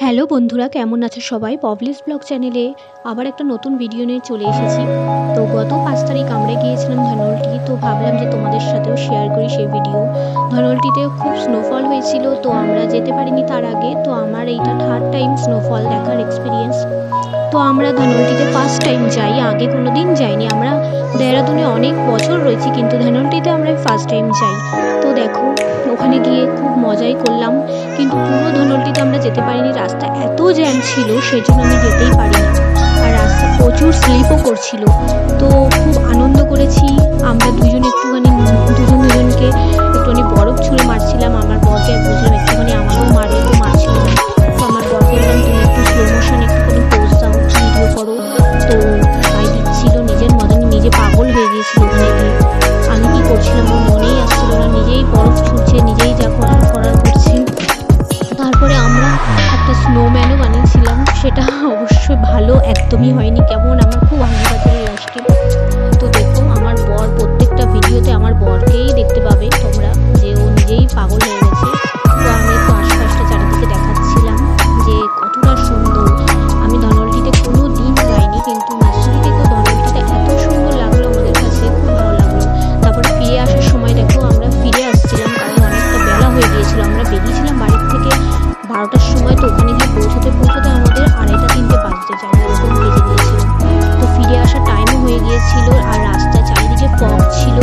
Hello বন্ধুরা, কেমন আছো সবাই? পবলিস ব্লগ চ্যানেলে আবার একটা নতুন ভিডিও নিয়ে চলে এসেছি। তো গত 5 তারিখ আমরা গিয়েছিলাম ধনলটি। তো ভাবলাম যে তোমাদের সাথেও শেয়ার করি সেই ভিডিও। ধনলটিতে খুব স্নোফল হয়েছিল, তো আমরা যেতে পারিনি তার আগে। তো আমার এইটা থার্ড টাইম স্নোফল দেখার এক্সপিরিয়েন্স। তো আমরা ধনলটিতে ফার্স্ট টাইম যাই, আগে কোনো দিন যাইনি। আমরা দেহরাদুনে অনেক বছর রয়েছি, কিন্তু ধনলটিতে আমরা ফার্স্ট টাইম যাই। তো দেখো, ওখানে গিয়ে খুব মজাই করলাম, কিন্তু পুরো ধনলটিতে আমরা যেতে পারিনি। রাস্তা এত জ্যাম ছিল, সেজন্য আমি যেতেই পারিনি। আর রাস্তা প্রচুর স্লিপও করছিল। তো খুব আনন্দ করেছি আমরা দুজনকে একটুখানি বরফ ছুঁড়ে মারছিলাম। আমার বরকে বুঝলাম একটুখানি আমাকেও মারবে, তো মারছিল না। তো আমার বরকে বললাম তুমি একটু স্লো মোশন একটুখানি পোজ দাও, ভিডিও করো। তো তাই দিচ্ছিল, নিজের মতন নিজে পাগল হয়ে গিয়েছিল ওখানে গিয়ে। আমি কী করছিলাম আমার মনেই আসছিল না, নিজেই বরফ ছুঁড়ছে, নিজেই যা করার করছে। তারপরে আমরা একটা স্নোম্যানও বানিয়েছিলাম, সেটা অবশ্যই ভালো একদমই হয়নি, কেমন আমার খুব আনন্দ লাস্টে। তো দেখো, আমার বর প্রত্যেকটা ভিডিওতে আমার বরকেই দেখতে পাবে তোমরা, যে ও নিজেই পাগল হয়ে গেছে। তো আমি একটু আশপাশটা চারিদিকে দেখাচ্ছিলাম যে কতটা সুন্দর। আমি ধনলটিতে কোনো দিন যাইনি, কিন্তু মাসুরি থেকেও ধনলটিতে এত সুন্দর লাগলো আমাদের কাছে, খুব ভালো লাগলো। তারপরে ফিরে আসার সময় দেখো, আমরা ফিরে আসছিলাম কারণ অনেকটা বেলা হয়ে গিয়েছিল। আমরা বেরিয়েছিলাম বাড়ির থেকে 12টার সময়, তো ওখানে গিয়ে পৌঁছতে আমাদের 2:30-3টে বাজতে যায়, এরকম বেজে গিয়েছিল। তো ফিরে আসার টাইমও হয়ে গিয়েছিল, আর রাস্তায় চারিদিকে ফগ ছিল।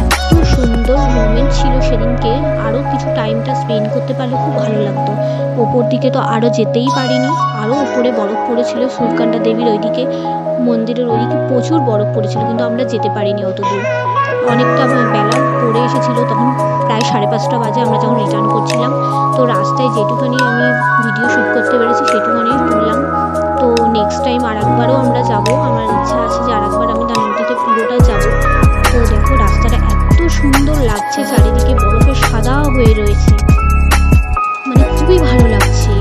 এত সুন্দর মোমেন্ট ছিল সেদিনকে, আরও কিছু টাইমটা স্পেন্ড করতে পারলে খুব ভালো লাগতো। ওপর দিকে তো আরও যেতেই পারিনি, আরও উপরে বরফ পড়েছিল। সুরকান্ডা দেবীর ওইদিকে, মন্দিরের ওইদিকে প্রচুর বরফ পড়েছিল, কিন্তু আমরা যেতে পারিনি অত দূর। অনেকটা বেলা পড়ে এসেছিলো, তখন প্রায় 5:30 বাজে আমরা যখন রিটার্ন করছিলাম। তো রাস্তায় যেটুখানি আমি ভিডিও শ্যুট করতে পেরেছি সেটুখানি তুললাম। তো নেক্সট টাইম আরেকবারও আমরা যাব, আমার ইচ্ছা আছে যে আরেকবার আমি ধনলটিতে পুরোটা যাব। তো দেখো, রাস্তাটা এত সুন্দর লাগছে, চারিদিকে বরফে সাদা হয়ে রয়েছে, মানে খুবই ভালো লাগছে।